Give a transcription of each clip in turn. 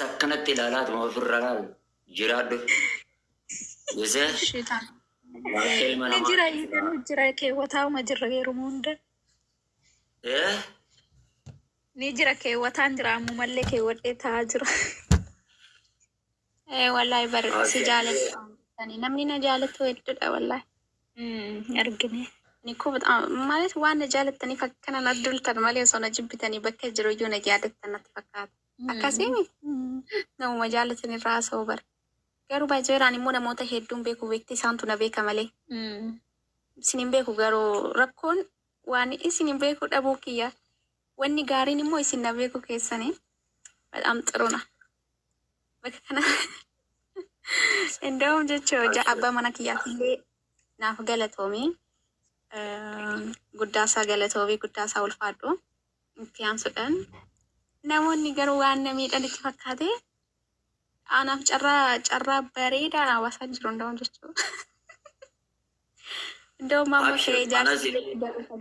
سكنت الالات ما في الرجال جراد يسه شيطان كلمه نجرا كي وتاو ما جرا غير موند ايه نجرا كي وتان جرا مو ملك كي ودي تاجر ايه والله بر سجالة يعني نمني نجالة ويدد والله أرجعني نكو مالت وانا جالتني فكنا ندل ترمالي صنا جبتني بكجرو يونا جالتنا تفكات أكاسيني نو مجالتني راس أوبر garuu baay'ee raani immoo namoota hedduun beeku beekti isaantu na beeka malee. Isinin beeku garuu rakkoon waan isinin beeku dhabuu kiyya. Wanni gaariin immoo isin na beeku keessanii badhaam xiruna. Bakka kana እንደውም jechuudha abbaa mana kiyyaatillee naaf galatoomii guddaasaa galatoomii guddaasaa ulfaadhu itti aansuudhaan namoonni garuu waan namiidhaan itti fakkaate anaaf carraa bareedaa hawaasaa jiru እንደውም jechuudha. እንደውም ammoo ta'ee jaarsi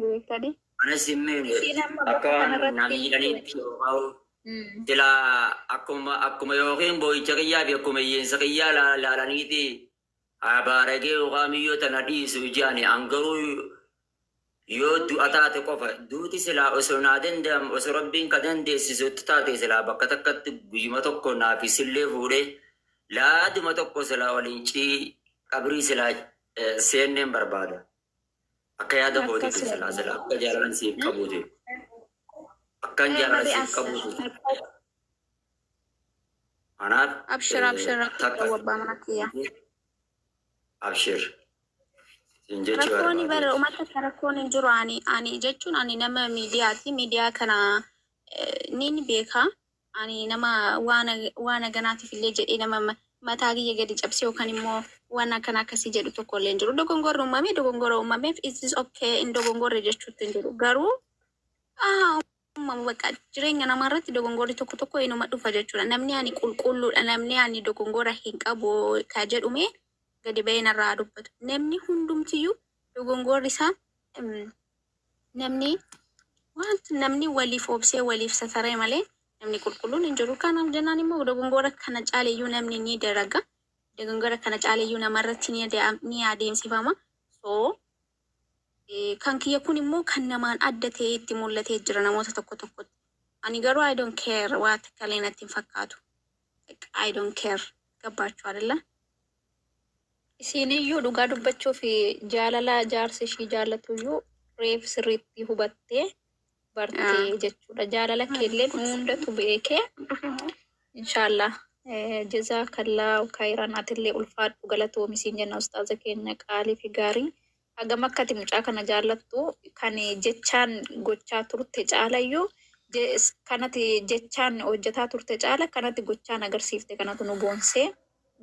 beektanii. Anas immoo akka namiidhaniitti Dila akkuma yookiin boo'icha qiyyaa fi akkuma hiyyeessa qiyyaa laalaniiti abaaragee yookaan biyyoota na dhiisu ijaani angaruu yoo du'a taate qofa duuti silaa osoo naa danda'amu osoo rabbiin ka dandeessisutti taate silaa bakka takkatti guyyuma tokko naafisillee fuudhee laaduma tokko silaa waliin qabrii silaa seenneen barbaada. Akka yaada kootiitti silaa akka jaalalan siif qabuuti. Kan jalan sih kamu anak abshir wabba mana kiyya abshir rakkooni bara ummata rakkooni jiru ani jechuun ani nama miidiyaa kana nin beeka ani nama waan ganaatiif illee jedhee nama mataa kiyya gadi cabsee yookaan immoo waan akkana akkasii jedhu tokko illee jiru dogongorri uumameef is okay in dogongorri jechuutti hin jiru garuu Mama jireenya namarratti dogongorri tokko inuma dhufa jechuudha. Namni ani qulqulluudha. Namni ani dogongora hin qabu ka jedhume gadi ba'ee narraa dubbatu. Namni hundumtiyyuu dogongorri isaa namni waliif obsee waliif sataree malee namni qulqulluun hin jiru. Kanaaf jennaan immoo dogongora kana caaleeyyuu namni ni dalaga. Dogongora kana caaleeyyuu namarratti ni adeemsifama. So kan kiyya kun immoo kan namaan adda ta'ee itti mul'atee jira namoota tokko. Ani garuu I don't care waan takkalee natti hin fakkaatu. I don't care gabaachuu adalla. Isiniyyuu dhugaa dubbachuu fi jaalala jaarsi ishii jaallatuyyuu reef sirriitti hubattee bartee jechuudha. Jaalala keellee hundatu beekee inshallah jazaakallah khairan atillee ulfaadhu galatoomi jenna ustaaza keenya qaalii fi gaarii. Agam akkati mucaa kana jaallattu kan jechaan gochaa turte caalayyuu kanatti jechaan hojjetaa turte caala kanatti gochaan agarsiifte kanatu nu boonsee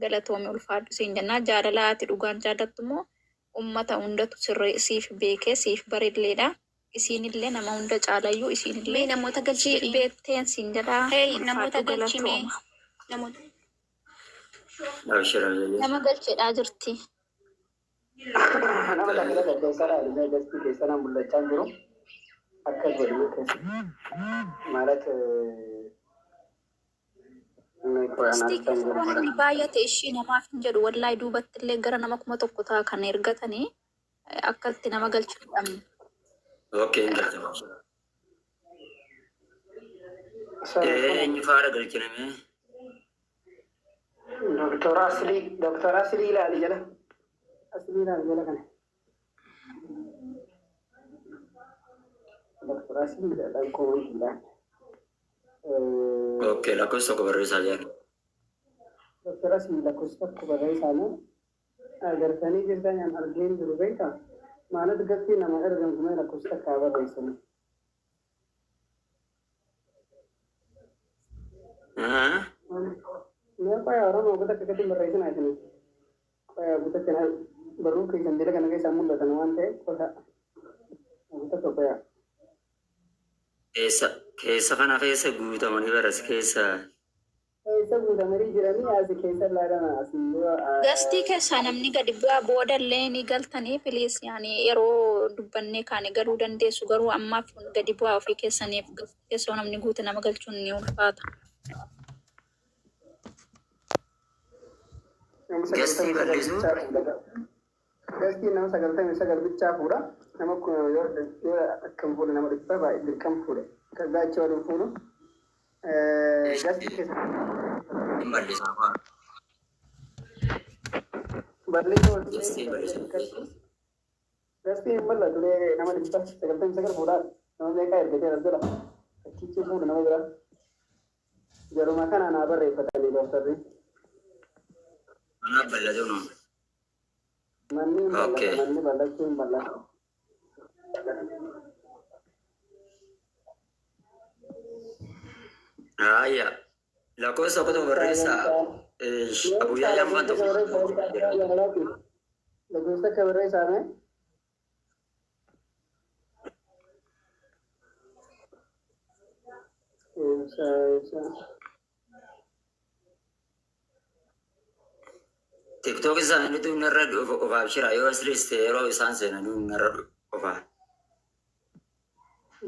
galatoome ulfaadhu siin jennaa jaalala ati dhugaan jaallattu immoo ummata hundatu siif beekee siif bareedleedha isiinillee nama hunda caalayyuu isiinillee namoota galchii beekteen siin jedhaa namoota galchime nama galcheedhaa jirti. Nama lagi keesara illee gastii keessana mul'achaa jiru akka godhu keessa maalat baay'ate ishii namaaf hin jedhu wallahi duubatti illee gara nama 1,000 ta'a kan ergatanii akkatti nama galchuu dhabne. Okay, eenyu faara galchiname? Doktor Asli ilaali jala. Asli ilaali jala kana. Doktor Asli ilaali koomenti ilaali. Okay, lakkoofsa tokko barreessaa jira. Doktor Asli lakkoofsa tokko barreessaa jiru. Agartanii jirtan yan argeen jiru beekaa. Maalat gastii nama ergamtume lakkoofsa takkaa barreessanii. मैं कोई और लोगों तक कभी मरेशन आए थे कोई अभी तक ना बरूं के जंजीर का नगे सामने बैठा हुआ थे कोई अभी तक तो कोई केसा खाना कैसे गुता मनी बरस केसा ऐसा गुता मेरी जिरानी आज केसा ला रहा है असली गस्ती के सानमनी का डिब्बा बॉर्डर लेनी गलतनी पुलिस यानी एरो दुबन्ने खाने गरुड़न दे सुगरु अम्मा का डिब्बा ऑफिस के सने के सोनमनी गुता नमगल चुन्नी उठाता Gasti bal'isu. Gasti nama 99 bichaa fuudha. Nama yoo akkam fuudha nama dhibba baay'ee dirqam fuudha. Kaza achi waliin fuunu. Gasti keessa. Bal'isa afaan. Bal'isuu. Gasti bal'isa. Gasti hin bal'atu nama dhibba 99 fuudha. Nama meeqaa ergatee daldala. Achichi fuudha nama biraa. Jaruma kana naa barreeffatanii dooftarri. Mana bal'atu nu. Manni Okay. manni bal'achuu hin bal'atu. Raya. Lakkoofsa tokko barreessa. Guyyaa yammaan tokko. Lakkoofsa akka barreessaame. TikTok isaanii tu narra ofaaf jira yoo asirratti yeroo isaan seenanii narra ofaaf.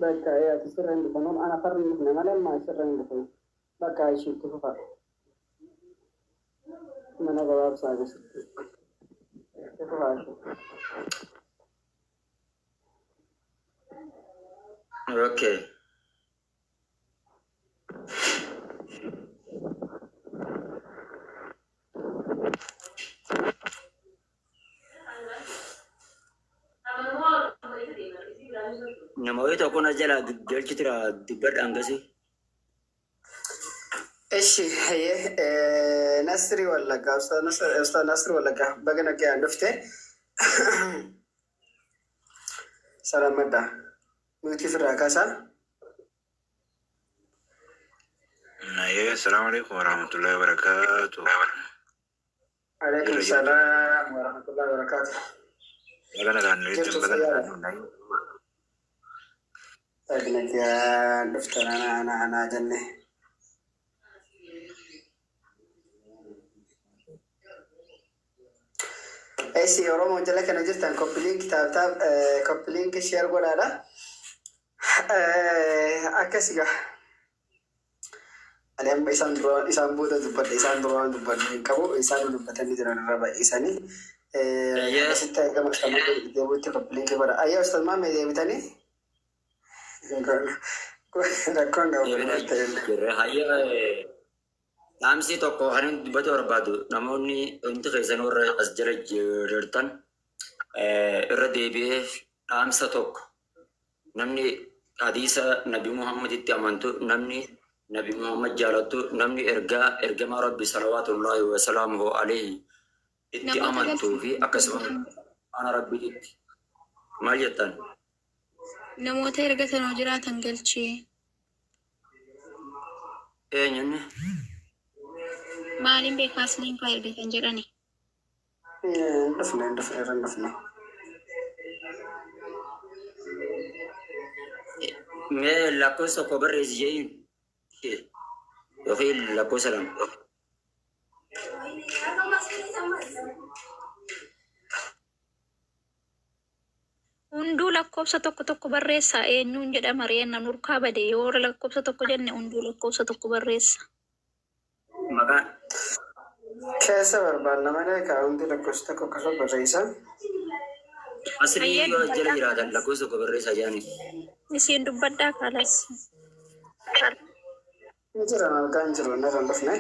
Bakka ati sirra hin dhufanu ana farri hin dhufne malee amma sirra hin dhufne bakka ishiitti fufa mana gabaabsaa keessatti fufaa Okay. Namoota tokko na jala galchitira dubbadhaan gasi. Eshi Nasri Wallagga Ustaz Nasri Wallagga bagana gaya dhufte salamadda nuti firraa kaasaa. السلام عليكم ورحمة الله وبركاته. عليكم السلام ورحمة الله وبركاته. أنا كان نريد أبنك يا دفتر أنا جنة. أيسي أورومو جلك أنا جرت عن كوبلين كتاب كوبلين كشير قرانا أكسيا. Alam isang buta dupat isang doang dupat kamu isang dupat ni jalan raba isani kita kamu kamu dia butuh kepelin kepada ayah Ustaz Mame dia bitani rakon nggak Jirre hayya dhaamsi tokko kan dubbatu barbaadu namoonni wanti keessan warra as jala jirtan irra deebi'ee dhaamsa tokko namni hadiisa Nabi Muhammaditti amantu namni Nabi Muhammad jaalatu namni ergama Rabbi salawatullahi wa salaamuhu alayhi itti amantuu fi akkasuma ana Rabbiitti maal jettan? Namoota ergatan jiraatan galchee. Eenyuun? Maaliin beekaas liinkaa ergatan jedhani? Dafne. Mee lakkoofsa tokko barreessi jeeyin. Yookiin lakkoofsa lama. Hunduu lakkoofsa tokko barreessa eenyuun jedhama reenna nurkaa bade yoo lakkoofsa tokko jenne hunduu lakkoofsa tokko barreessa. Maqaan? Keessa barbaanna malee hundi lakkoofsa tokko akkasuma barreessa. Asirrii yoo jala jiraatan lakkoofsa tokko barreessaa jedhani. Isiin dubbaddaa kaalas. Jiran argaan jiru narra dhufne.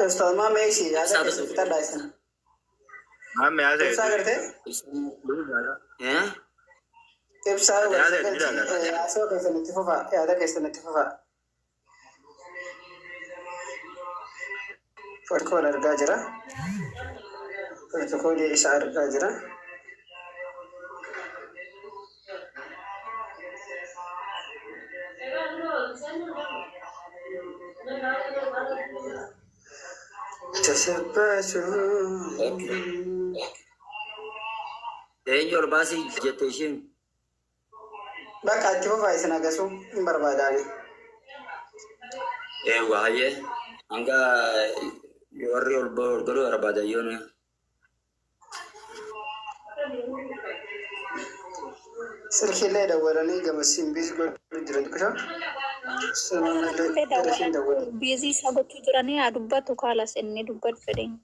Ustaz Mame isi yaada keessatti dhaa'isan. Mame yaada Ibsaa agartee? Ibsaa asoo keessanitti fufaa yaada keessanitti fufaa. Protokoola argaa jira. Protokoolii isaa argaa jira. Eenyu ol baasii jette isheen? Bakka itti fufaa isin agarsiisu hin barbaadaani. Waa'ee hanga warri ol galuu barbaadan yoo سلكي لا دوراني كما سيمبيز قول جرد كشا سلام عليكم دور بيزي سابتو جراني أدوباتو خلاص إني دوبات فدين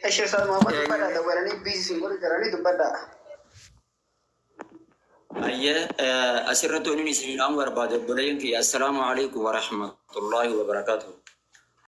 الشيخ سلام محمد بدا دوراني بيزي سيمبول جراني دبدا أيه أسرتوني سلام ورباد بلينك السلام عليكم ورحمة الله وبركاته